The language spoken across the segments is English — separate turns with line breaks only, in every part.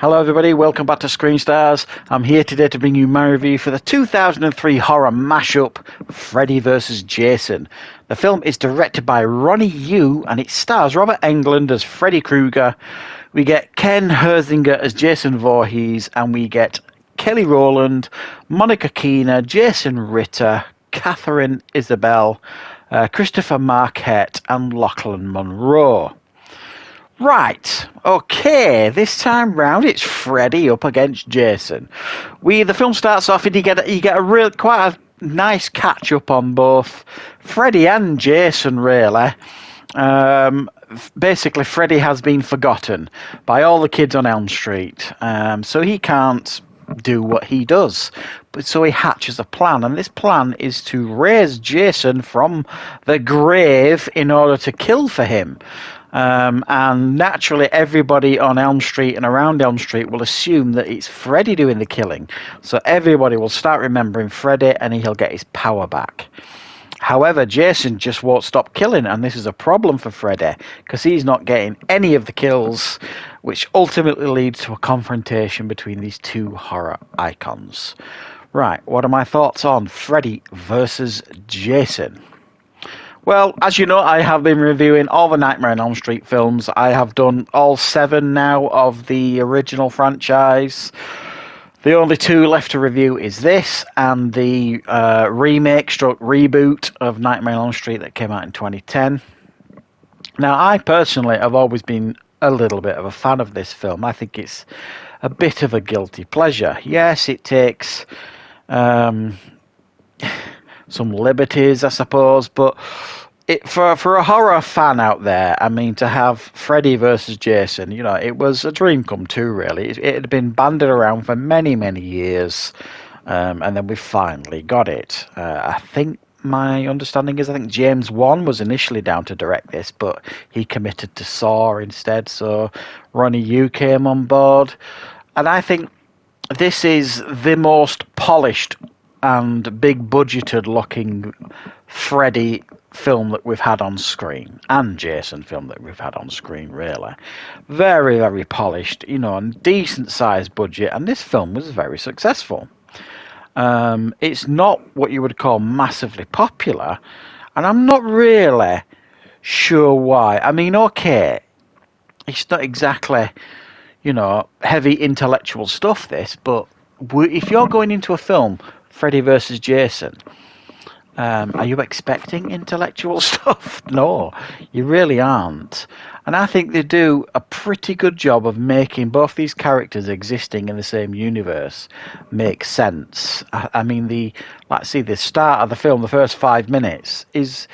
Hello everybody, welcome back to Screenstars. I'm here today to bring you my review for the 2003 horror mashup, Freddy vs. Jason. The film is directed by Ronnie Yu and it stars Robert Englund as Freddy Krueger. We get Ken Herzinger as Jason Voorhees, and we get Kelly Rowland, Monica Keena, Jason Ritter, Catherine Isabel, Christopher Marquette, and Lachlan Monroe. Right, okay, this time round it's Freddy up against Jason. The film starts off and you get quite a nice catch up on both Freddy and Jason, really. Basically, Freddy has been forgotten by all the kids on Elm Street, so he can't do what he does. But so he hatches a plan, and this plan is to raise Jason from the grave in order to kill for him. And naturally, everybody on Elm Street and around Elm Street will assume that it's Freddy doing the killing. So everybody will start remembering Freddy, and he'll get his power back. However, Jason just won't stop killing, and this is a problem for Freddy because he's not getting any of the kills, which ultimately leads to a confrontation between these two horror icons. Right, what are my thoughts on Freddy versus Jason? Well, as you know, I have been reviewing all the Nightmare on Elm Street films. I have done all 7 now of the original franchise. The only 2 left to review is this and the reboot of Nightmare on Elm Street that came out in 2010. Now, I personally have always been a little bit of a fan of this film. I think it's a bit of a guilty pleasure. Yes, it takes some liberties, I suppose, but for a horror fan out there, I mean, to have Freddy versus Jason, you know, it was a dream come true, really. It had been banded around for many, many years, and then we finally got it. I think my understanding is, I think James Wan was initially down to direct this, but he committed to Saw instead, so Ronnie Yu came on board, and I think this is the most polished and big budgeted looking Freddy film that we've had on screen, and Jason film that we've had on screen, really. Very, very polished, you know, and decent sized budget, and this film was very successful. It's not what you would call massively popular, and I'm not really sure why. I mean, okay, it's not exactly, you know, heavy intellectual stuff, this, but if you're going into a film Freddy versus Jason, are you expecting intellectual stuff? No, you really aren't. And I think they do a pretty good job of making both these characters existing in the same universe make sense. I mean, the start of the film, the first 5 minutes, is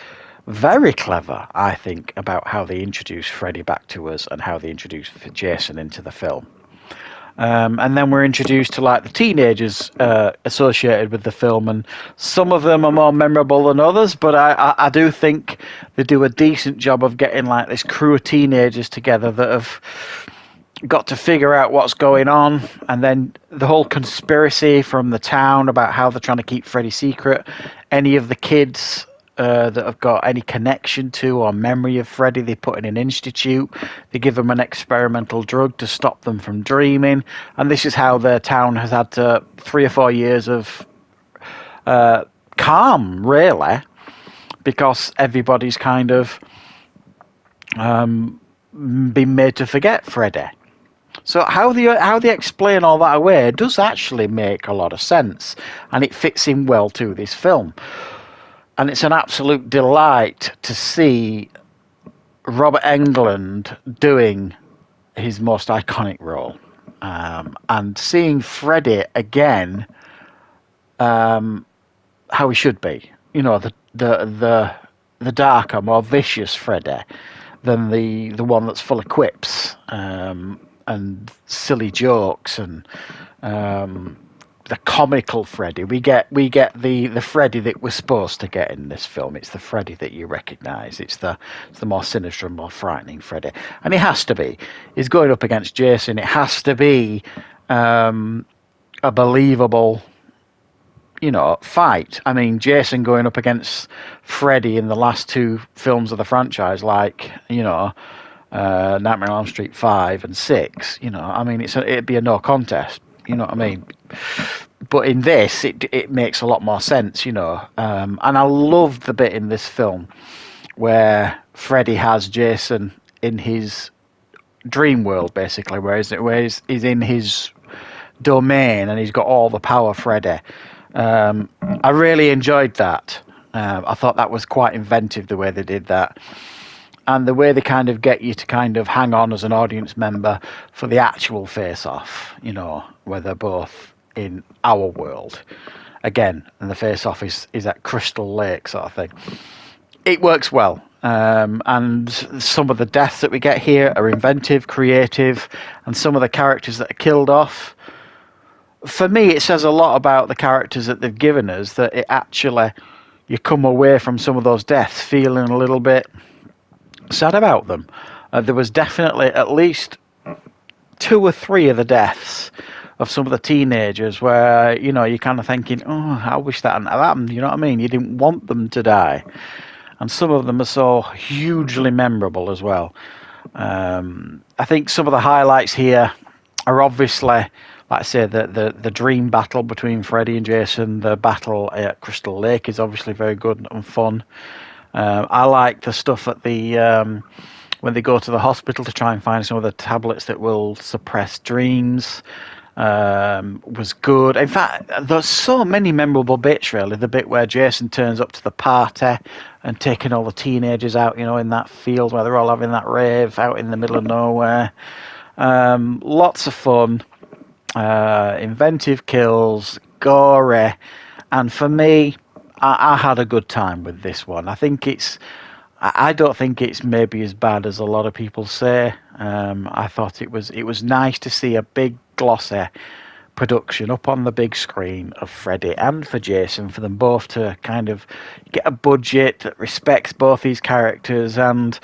very clever, I think, about how they introduce Freddy back to us and how they introduce Jason into the film. And then we're introduced to like the teenagers associated with the film, and some of them are more memorable than others, but I do think they do a decent job of getting like this crew of teenagers together that have got to figure out what's going on, and then the whole conspiracy from the town about how they're trying to keep Freddy secret. Any of the kids that have got any connection to or memory of Freddy, they put in an institute. They give them an experimental drug to stop them from dreaming, and this is how their town has had 3 or 4 years of calm, really, because everybody's kind of been made to forget Freddy. So how they explain all that away does actually make a lot of sense, and it fits in well to this film. And it's an absolute delight to see Robert Englund doing his most iconic role, and seeing Freddy again, how he should be. You know, the darker, more vicious Freddy than the one that's full of quips and silly jokes and the comical Freddy. We get the Freddy that we're supposed to get in this film. It's the Freddy that you recognise. It's the more sinister and more frightening Freddy. And it has to be. He's going up against Jason. It has to be a believable, you know, fight. I mean, Jason going up against Freddy in the last 2 films of the franchise, like, you know, Nightmare on Elm Street 5 and 6, you know, I mean, it'd be a no contest, you know what I mean? But in this, it makes a lot more sense, you know. And I love the bit in this film where Freddy has Jason in his dream world, basically, where he's in his domain and he's got all the power, Freddy. I really enjoyed that. I thought that was quite inventive, the way they did that. And the way they kind of get you to kind of hang on as an audience member for the actual face-off, you know, where they're both in our world. Again, and the face-off is at Crystal Lake sort of thing. It works well. And some of the deaths that we get here are inventive, creative, and some of the characters that are killed off. For me, it says a lot about the characters that they've given us, that it actually, you come away from some of those deaths feeling a little bit sad about them. There was definitely at least 2 or 3 of the deaths of some of the teenagers where, you know, you're kind of thinking, oh, I wish that hadn't happened, you know what I mean? You didn't want them to die. And some of them are so hugely memorable as well. I think some of the highlights here are obviously, like I say, the dream battle between Freddy and Jason. The battle at Crystal Lake is obviously very good and fun. I like the stuff at the when they go to the hospital to try and find some of the tablets that will suppress dreams. Was good. In fact, there's so many memorable bits, really. The bit where Jason turns up to the party and taking all the teenagers out, you know, in that field where they're all having that rave out in the middle of nowhere. Lots of fun, inventive kills, gory, and for me, I had a good time with this one. I don't think it's maybe as bad as a lot of people say. I thought it was nice to see a big glossy production up on the big screen of Freddy and for Jason, for them both to kind of get a budget that respects both these characters. And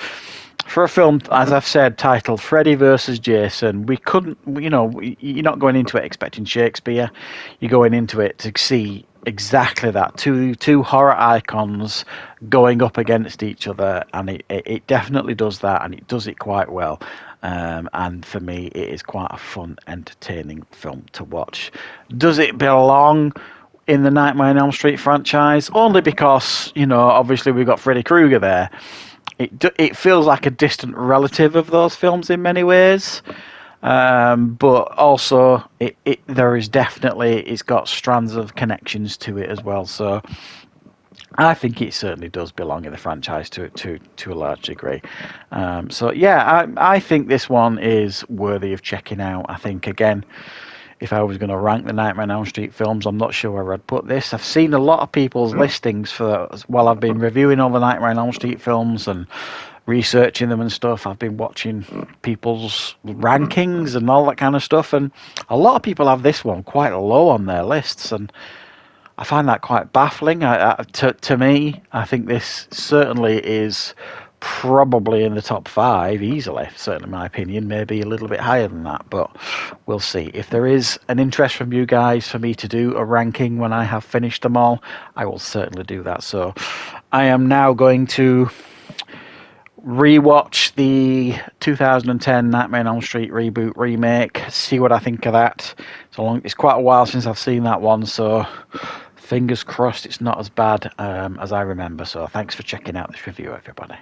for a film, as I've said, titled Freddy versus Jason, we couldn't, you know, you're not going into it expecting Shakespeare. You're going into it to see exactly that, two horror icons going up against each other, and it definitely does that, and it does it quite well. And for me, it is quite a fun, entertaining film to watch. Does it belong in the Nightmare on Elm Street franchise? Only because, you know, obviously we've got Freddy Krueger there. It feels like a distant relative of those films in many ways. But also there is definitely, it's got strands of connections to it as well. So I think it certainly does belong in the franchise to a large degree. So yeah, I think this one is worthy of checking out. I think, again, if I was going to rank the Nightmare on Elm Street films, I'm not sure where I'd put this. I've seen a lot of people's listings while I've been reviewing all the Nightmare on Elm Street films and researching them and stuff. I've been watching people's rankings and all that kind of stuff, and a lot of people have this one quite low on their lists, and I find that quite baffling. To me, I think this certainly is probably in the top 5 easily, certainly in my opinion, maybe a little bit higher than that, but we'll see. If there is an interest from you guys for me to do a ranking when I have finished them all, I will certainly do that. So I am now going to rewatch the 2010 Nightmare on Elm Street reboot remake, see what I think of that. It's quite a while since I've seen that one, so fingers crossed it's not as bad as I remember. So thanks for checking out this review, everybody.